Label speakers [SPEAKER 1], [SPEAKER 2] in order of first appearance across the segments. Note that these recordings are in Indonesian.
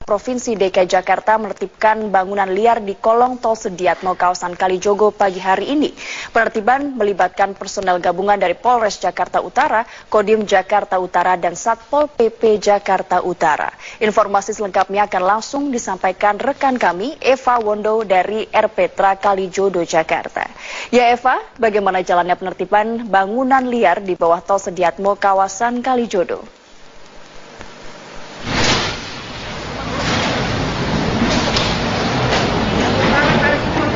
[SPEAKER 1] Provinsi DKI Jakarta menertibkan bangunan liar di kolong tol Sediatmo kawasan Kalijogo pagi hari ini. Penertiban melibatkan personel gabungan dari Polres Jakarta Utara, Kodim Jakarta Utara, dan Satpol PP Jakarta Utara. Informasi selengkapnya akan langsung disampaikan rekan kami, Eva Wondo dari RPTRA Kalijodo, Jakarta. Ya Eva, bagaimana jalannya penertiban bangunan liar di bawah tol Sediatmo kawasan Kalijodo?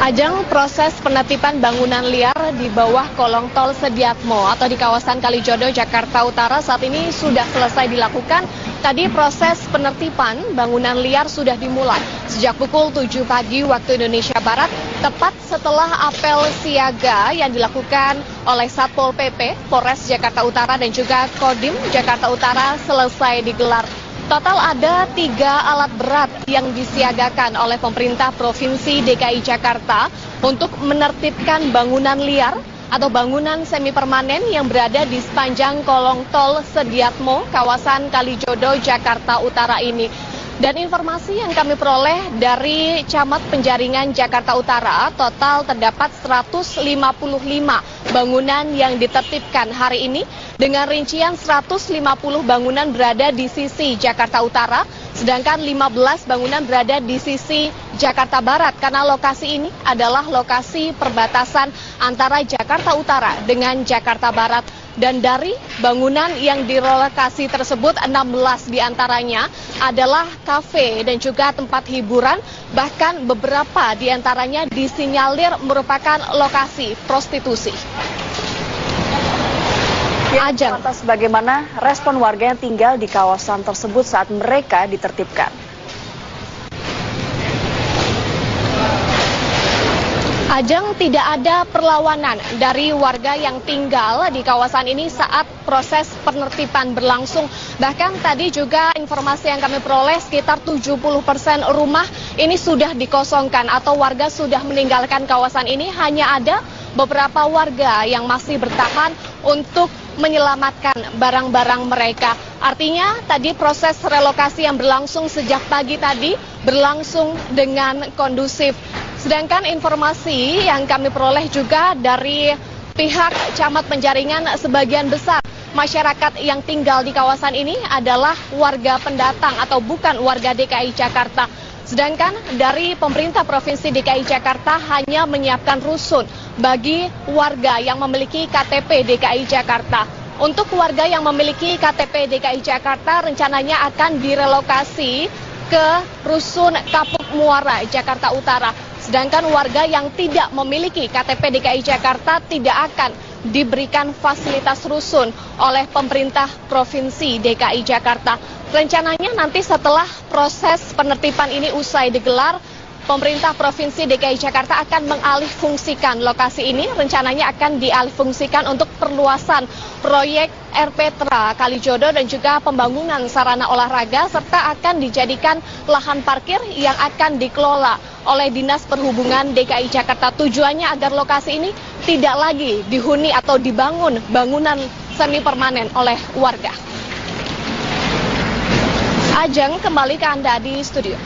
[SPEAKER 2] Ajang proses penertiban bangunan liar di bawah kolong tol Sediatmo atau di kawasan Kalijodo, Jakarta Utara saat ini sudah selesai dilakukan. Tadi proses penertiban bangunan liar sudah dimulai sejak pukul 7 pagi waktu Indonesia Barat, tepat setelah apel siaga yang dilakukan oleh Satpol PP, Polres Jakarta Utara dan juga Kodim Jakarta Utara selesai digelar. Total ada 3 alat berat yang disiagakan oleh pemerintah Provinsi DKI Jakarta untuk menertibkan bangunan liar atau bangunan semi permanen yang berada di sepanjang kolong tol Sediatmo, kawasan Kalijodo, Jakarta Utara ini. Dan informasi yang kami peroleh dari Camat Penjaringan Jakarta Utara, total terdapat 155 bangunan yang ditertibkan hari ini dengan rincian 150 bangunan berada di sisi Jakarta Utara, sedangkan 15 bangunan berada di sisi Jakarta Barat karena lokasi ini adalah lokasi perbatasan antara Jakarta Utara dengan Jakarta Barat. Dan dari bangunan yang direlokasi tersebut 16 diantaranya adalah kafe dan juga tempat hiburan, bahkan beberapa diantaranya disinyalir merupakan lokasi prostitusi.
[SPEAKER 1] Ajang, atas bagaimana respon warga yang tinggal di kawasan tersebut saat mereka ditertibkan?
[SPEAKER 2] Ajeng, tidak ada perlawanan dari warga yang tinggal di kawasan ini saat proses penertiban berlangsung. Bahkan tadi juga informasi yang kami peroleh sekitar 70% rumah ini sudah dikosongkan atau warga sudah meninggalkan kawasan ini. Hanya ada beberapa warga yang masih bertahan untuk menyelamatkan barang-barang mereka. Artinya tadi proses relokasi yang berlangsung sejak pagi tadi berlangsung dengan kondusif. Sedangkan informasi yang kami peroleh juga dari pihak Camat Penjaringan, sebagian besar masyarakat yang tinggal di kawasan ini adalah warga pendatang atau bukan warga DKI Jakarta. Sedangkan dari pemerintah Provinsi DKI Jakarta hanya menyiapkan rusun bagi warga yang memiliki KTP DKI Jakarta. Untuk warga yang memiliki KTP DKI Jakarta rencananya akan direlokasi ke Rusun Kapuk Muara, Jakarta Utara. Sedangkan warga yang tidak memiliki KTP DKI Jakarta tidak akan diberikan fasilitas rusun oleh pemerintah Provinsi DKI Jakarta. Rencananya nanti setelah proses penertiban ini usai digelar, pemerintah Provinsi DKI Jakarta akan mengalihfungsikan lokasi ini. Rencananya akan dialihfungsikan untuk perluasan proyek RPTRA Kalijodo dan juga pembangunan sarana olahraga, serta akan dijadikan lahan parkir yang akan dikelola oleh Dinas Perhubungan DKI Jakarta. Tujuannya agar lokasi ini tidak lagi dihuni atau dibangun bangunan semi permanen oleh warga. Ajeng, kembali ke Anda di studio.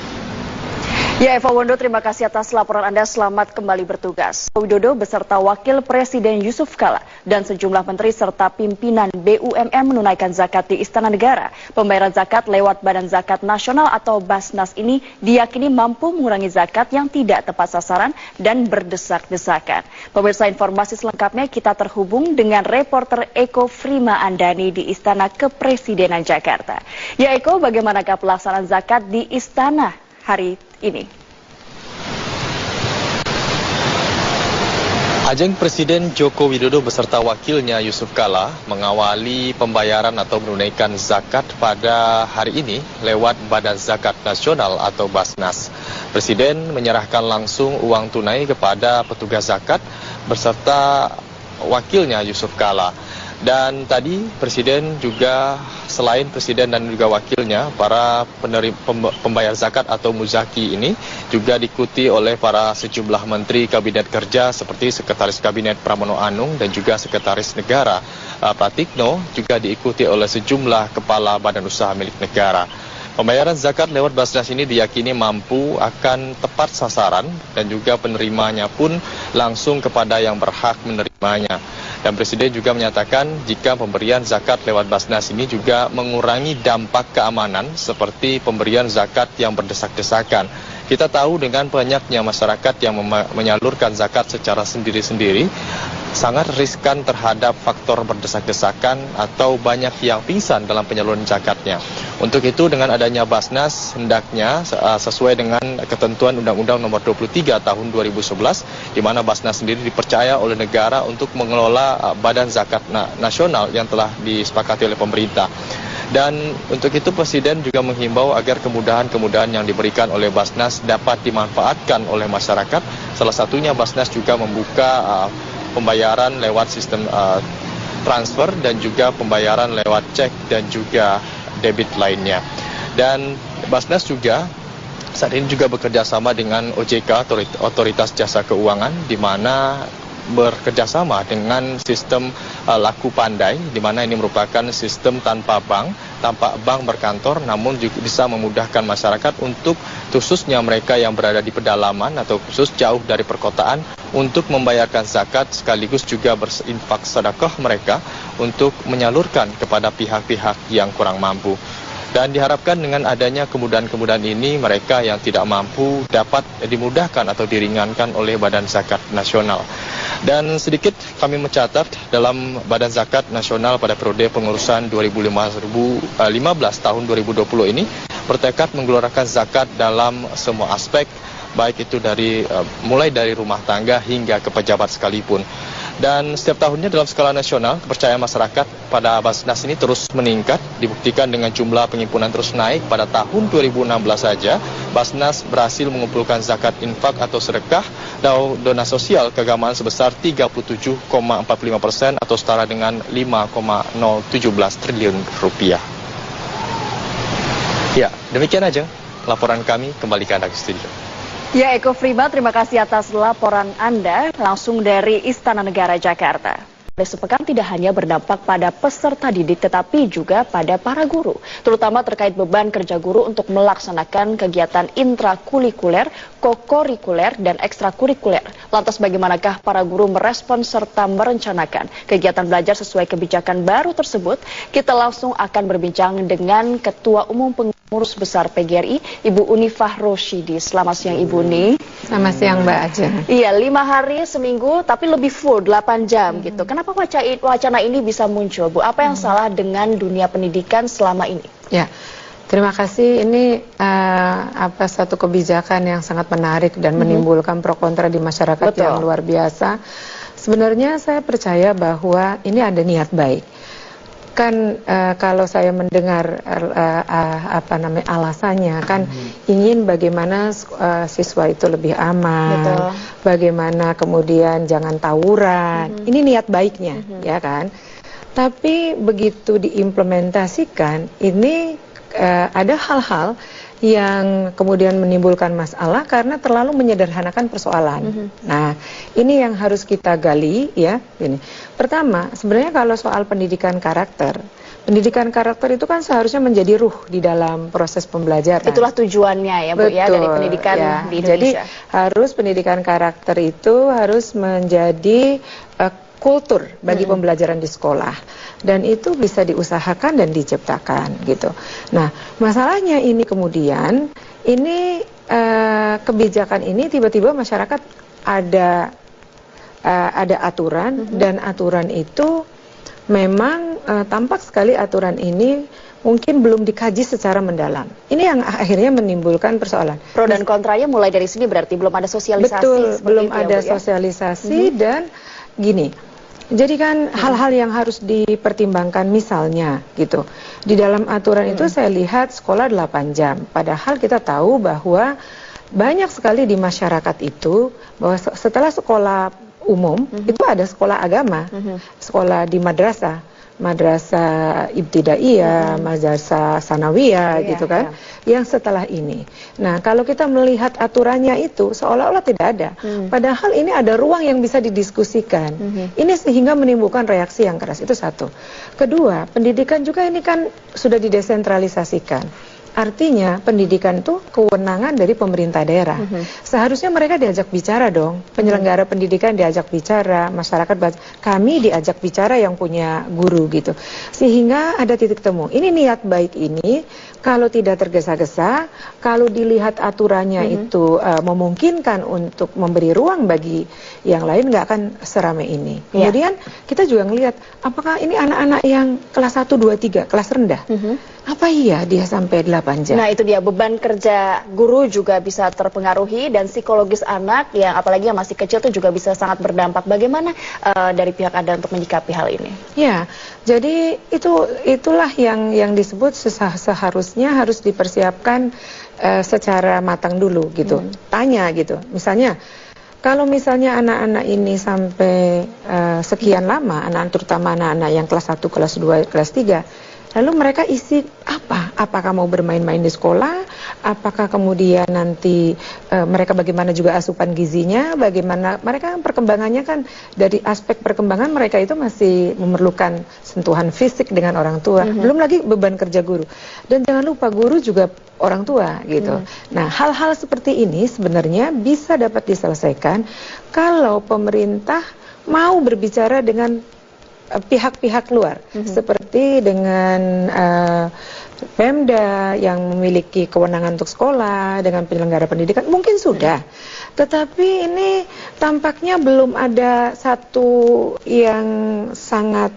[SPEAKER 1] Ya, Eva Wondo, terima kasih atas laporan Anda. Selamat kembali bertugas. Widodo beserta Wakil Presiden Yusuf Kala dan sejumlah menteri serta pimpinan BUMN menunaikan zakat di Istana Negara. Pembayaran zakat lewat Badan Zakat Nasional atau Basnas ini diyakini mampu mengurangi zakat yang tidak tepat sasaran dan berdesak-desakan. Pemirsa, informasi selengkapnya kita terhubung dengan reporter Eko Frima Andani di Istana Kepresidenan Jakarta. Ya Eko, bagaimanakah pelaksanaan zakat di Istana hari ini?
[SPEAKER 3] Ajeng, Presiden Joko Widodo beserta wakilnya Yusuf Kala mengawali pembayaran atau menunaikan zakat pada hari ini lewat Badan Zakat Nasional atau Basnas. Presiden menyerahkan langsung uang tunai kepada petugas zakat beserta wakilnya Yusuf Kala. Dan tadi Presiden juga, selain Presiden dan juga wakilnya, para pembayar zakat atau muzaki ini juga diikuti oleh para sejumlah Menteri Kabinet Kerja seperti Sekretaris Kabinet Pramono Anung dan juga Sekretaris Negara Pratikno, juga diikuti oleh sejumlah Kepala Badan Usaha milik negara. Pembayaran zakat lewat Basnas ini diyakini mampu akan tepat sasaran dan juga penerimanya pun langsung kepada yang berhak menerimanya. Dan Presiden juga menyatakan jika pemberian zakat lewat Basnas ini juga mengurangi dampak keamanan seperti pemberian zakat yang berdesak-desakan. Kita tahu dengan banyaknya masyarakat yang menyalurkan zakat secara sendiri-sendiri, sangat riskan terhadap faktor berdesak-desakan atau banyak yang pingsan dalam penyaluran zakatnya. Untuk itu dengan adanya Basnas hendaknya sesuai dengan ketentuan Undang-Undang Nomor 23 Tahun 2011, di mana Basnas sendiri dipercaya oleh negara untuk mengelola Badan Zakat Nasional yang telah disepakati oleh pemerintah. Dan untuk itu Presiden juga menghimbau agar kemudahan-kemudahan yang diberikan oleh Basnas dapat dimanfaatkan oleh masyarakat. Salah satunya Basnas juga membuka pembayaran lewat sistem transfer dan juga pembayaran lewat cek dan juga debit lainnya. Dan Basnas juga saat ini juga bekerja sama dengan OJK, Otoritas Jasa Keuangan, di mana bekerjasama dengan sistem laku pandai, di mana ini merupakan sistem tanpa bank berkantor, namun juga bisa memudahkan masyarakat untuk khususnya mereka yang berada di pedalaman atau khusus jauh dari perkotaan untuk membayarkan zakat sekaligus juga berinfak sedekah mereka untuk menyalurkan kepada pihak-pihak yang kurang mampu. Dan diharapkan dengan adanya kemudahan-kemudahan ini mereka yang tidak mampu dapat dimudahkan atau diringankan oleh Badan Zakat Nasional. Dan sedikit kami mencatat dalam Badan Zakat Nasional pada periode pengurusan 2015 tahun 2020 ini bertekad menggelontorkan zakat dalam semua aspek, baik itu mulai dari rumah tangga hingga ke pejabat sekalipun. Dan setiap tahunnya dalam skala nasional, kepercayaan masyarakat pada Basnas ini terus meningkat, dibuktikan dengan jumlah pengimpunan terus naik. Pada tahun 2016 saja, Basnas berhasil mengumpulkan zakat infak atau sedekah dan dana sosial keagamaan sebesar 37,45% atau setara dengan 5,017 triliun rupiah. Ya, demikian aja laporan kami, kembali ke Anda ke studio.
[SPEAKER 1] Ya, Eko Frima, terima kasih atas laporan Anda langsung dari Istana Negara Jakarta. Sepekan tidak hanya berdampak pada peserta didik tetapi juga pada para guru, terutama terkait beban kerja guru untuk melaksanakan kegiatan intrakurikuler, kokurikuler, dan ekstrakurikuler. Lantas bagaimanakah para guru merespon serta merencanakan kegiatan belajar sesuai kebijakan baru tersebut? Kita langsung akan berbincang dengan Ketua Umum Pengurus Besar PGRI, Ibu Uni Fahrosyidi. Selamat siang Ibu Uni.
[SPEAKER 4] Selamat siang Mbak Aja.
[SPEAKER 1] Iya, 5 hari seminggu tapi lebih full 8 jam gitu. Kenapa wacana ini bisa muncul, Bu? Apa yang salah dengan dunia pendidikan selama ini?
[SPEAKER 4] Ya, terima kasih. Ini satu kebijakan yang sangat menarik dan menimbulkan pro kontra di masyarakat yang luar biasa. Sebenarnya saya percaya bahwa ini ada niat baik. Kan kalau saya mendengar alasannya kan ingin bagaimana siswa itu lebih aman, bagaimana kemudian jangan tawuran. Ini niat baiknya, ya kan. Tapi begitu diimplementasikan, ini ada hal-hal yang kemudian menimbulkan masalah karena terlalu menyederhanakan persoalan. Nah, ini yang harus kita gali ya. Ini. Pertama, sebenarnya kalau soal pendidikan karakter itu kan seharusnya menjadi ruh di dalam proses pembelajaran. Itulah tujuannya ya Bu. Betul, ya dari pendidikan ya. Di Indonesia. Jadi harus pendidikan karakter itu harus menjadi kultur bagi pembelajaran di sekolah. Dan itu bisa diusahakan dan diciptakan gitu. Nah, masalahnya ini kemudian kebijakan ini tiba-tiba masyarakat ada aturan dan aturan itu memang tampak sekali aturan ini mungkin belum dikaji secara mendalam. Ini yang akhirnya menimbulkan persoalan.
[SPEAKER 1] Pro dan kontranya mulai dari sini berarti belum ada sosialisasi.
[SPEAKER 4] Betul, belum ada sosialisasi dan gini. Jadi kan hal-hal yang harus dipertimbangkan misalnya gitu. Di dalam aturan itu saya lihat sekolah 8 jam. Padahal kita tahu bahwa banyak sekali di masyarakat itu bahwa setelah sekolah umum itu ada sekolah agama, sekolah di madrasah ibtidaiyah, madrasah sanawiyah gitu kan, yang setelah ini. Nah, kalau kita melihat aturannya itu seolah-olah tidak ada. Padahal ini ada ruang yang bisa didiskusikan. Ini sehingga menimbulkan reaksi yang keras. Itu satu. Kedua, pendidikan juga ini kan sudah didesentralisasikan. Artinya pendidikan itu kewenangan dari pemerintah daerah. Seharusnya mereka diajak bicara dong. Penyelenggara pendidikan diajak bicara, masyarakat kami diajak bicara yang punya guru gitu. Sehingga ada titik temu. Ini niat baik ini kalau tidak tergesa-gesa, kalau dilihat aturannya itu memungkinkan untuk memberi ruang bagi yang lain, nggak akan seramai ini. Kemudian kita juga ngelihat apakah ini anak-anak yang kelas 1, 2, 3, kelas rendah. Apa iya dia sampai 8 jam?
[SPEAKER 1] Nah, itu dia, beban kerja guru juga bisa terpengaruhi dan psikologis anak yang apalagi yang masih kecil itu juga bisa sangat berdampak. Bagaimana dari pihak Anda untuk menyikapi hal ini? Ya, jadi itulah yang disebut seharusnya harus dipersiapkan secara matang dulu gitu. Tanya gitu. Misalnya kalau misalnya anak-anak ini sampai sekian lama, terutama anak-anak yang kelas 1, kelas 2, kelas 3, lalu mereka isi apa? Apakah mau bermain-main di sekolah? Apakah kemudian nanti mereka bagaimana juga asupan gizinya? Bagaimana mereka perkembangannya kan dari aspek perkembangan mereka itu masih memerlukan sentuhan fisik dengan orang tua. Belum lagi beban kerja guru. Dan jangan lupa guru juga orang tua gitu. Nah, hal-hal seperti ini sebenarnya bisa dapat diselesaikan kalau pemerintah mau berbicara dengan pihak-pihak luar, seperti dengan Pemda yang memiliki kewenangan untuk sekolah, dengan penyelenggara pendidikan, mungkin sudah. Tetapi ini tampaknya belum ada satu yang sangat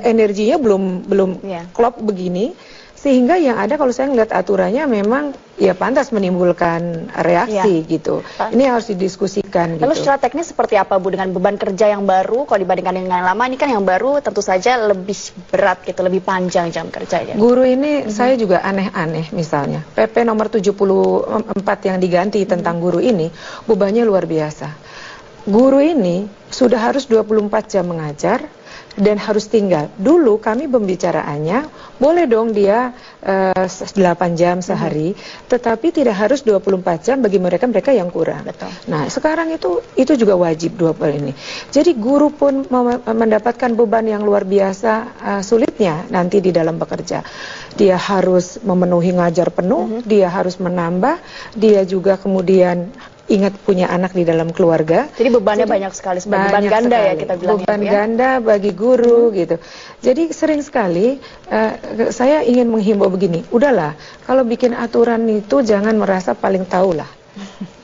[SPEAKER 1] energinya belum klop begini. Sehingga yang ada kalau saya ngeliat aturannya memang ya pantas menimbulkan reaksi gitu. Ini harus didiskusikan.
[SPEAKER 2] Lalu secara teknis seperti apa Bu dengan beban kerja yang baru kalau dibandingkan dengan yang lama? Ini kan yang baru tentu saja lebih berat gitu, lebih panjang jam kerjanya.
[SPEAKER 4] Guru ini saya juga aneh-aneh misalnya. PP nomor 74 yang diganti tentang guru ini bebannya luar biasa. Guru ini sudah harus 24 jam mengajar dan harus tinggal. Dulu kami pembicaraannya boleh dong dia 8 jam sehari, tetapi tidak harus 24 jam bagi mereka yang kurang.
[SPEAKER 2] Betul.
[SPEAKER 4] Nah, sekarang itu juga wajib 20 ini. Jadi guru pun mendapatkan beban yang luar biasa sulitnya nanti di dalam bekerja. Dia harus memenuhi ngajar penuh, dia harus menambah, dia juga kemudian ingat punya anak di dalam keluarga.
[SPEAKER 2] Jadi bebannya banyak sekali, beban ganda sekali. Ya kita bilang.
[SPEAKER 4] Beban ganda bagi guru gitu. Jadi sering sekali saya ingin menghimbau begini, udahlah kalau bikin aturan itu jangan merasa paling tahu lah.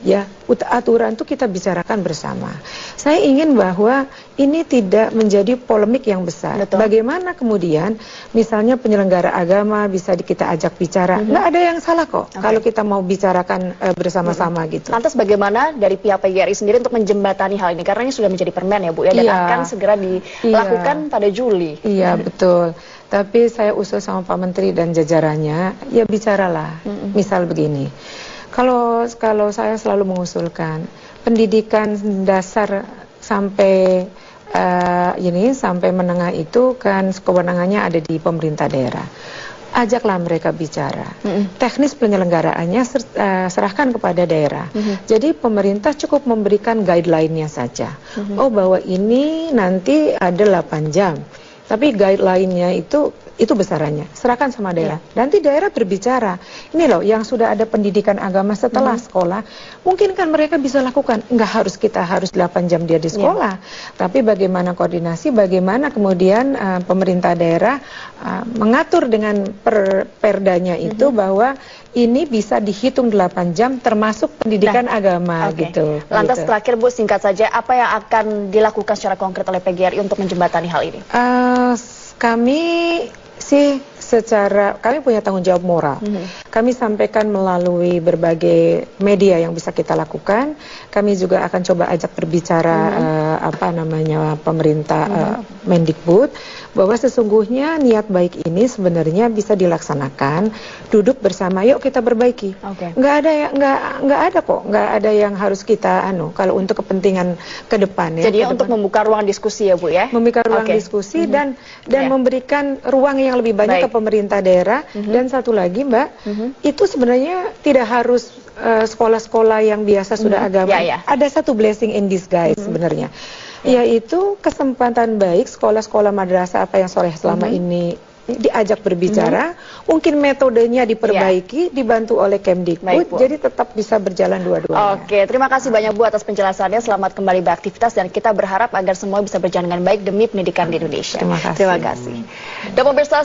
[SPEAKER 4] Ya, aturan itu kita bicarakan bersama. Saya ingin bahwa ini tidak menjadi polemik yang besar.
[SPEAKER 2] Betul.
[SPEAKER 4] Bagaimana kemudian misalnya penyelenggara agama bisa kita ajak bicara. Nggak ada yang salah kok kalau kita mau bicarakan bersama-sama gitu.
[SPEAKER 2] Lantas bagaimana dari pihak PGRI sendiri untuk menjembatani hal ini? Karena ini sudah menjadi permen ya Bu ya, dan akan segera dilakukan pada Juli.
[SPEAKER 4] Iya, betul. Tapi saya usul sama Pak Menteri dan jajarannya, ya bicaralah. Misal begini. Kalau saya selalu mengusulkan pendidikan dasar sampai sampai menengah itu kan kewenangannya ada di pemerintah daerah. Ajaklah mereka bicara. Teknis penyelenggaraannya serahkan kepada daerah. Jadi pemerintah cukup memberikan guideline-nya saja. Oh, bahwa ini nanti ada 8 jam. Tapi guideline-nya itu besarannya, serahkan sama daerah. Nanti daerah berbicara, ini loh yang sudah ada pendidikan agama setelah sekolah, mungkin kan mereka bisa lakukan, kita harus 8 jam dia di sekolah, tapi bagaimana koordinasi, bagaimana kemudian pemerintah daerah mengatur dengan perdanya itu bahwa ini bisa dihitung 8 jam termasuk pendidikan agama gitu.
[SPEAKER 2] Lantas terakhir Bu, singkat saja, apa yang akan dilakukan secara konkret oleh PGRI untuk menjembatani hal ini?
[SPEAKER 4] Kami sih kami punya tanggung jawab moral. Kami sampaikan melalui berbagai media yang bisa kita lakukan. Kami juga akan coba ajak berbicara pemerintah Mendikbud bahwa sesungguhnya niat baik ini sebenarnya bisa dilaksanakan, duduk bersama, yuk kita perbaiki. Nggak ada yang harus kita kalau untuk kepentingan ke depan ya.
[SPEAKER 1] Jadi untuk membuka ruang diskusi ya Bu ya.
[SPEAKER 4] Membuka ruang diskusi dan memberikan ruang yang lebih banyak ke pemerintah daerah. Dan satu lagi Mbak, itu sebenarnya tidak harus sekolah-sekolah yang biasa sudah agama. Ada satu blessing in disguise sebenarnya, yaitu kesempatan baik sekolah-sekolah madrasah apa yang soleh selama ini diajak berbicara, mungkin metodenya diperbaiki, dibantu oleh Kemdikbud, jadi tetap bisa berjalan dua-duanya.
[SPEAKER 1] Oke, terima kasih banyak Bu atas penjelasannya. Selamat kembali beraktivitas dan kita berharap agar semua bisa berjalan dengan baik demi pendidikan di Indonesia.
[SPEAKER 4] Terima kasih.
[SPEAKER 1] Terima kasih. Dan pemirsa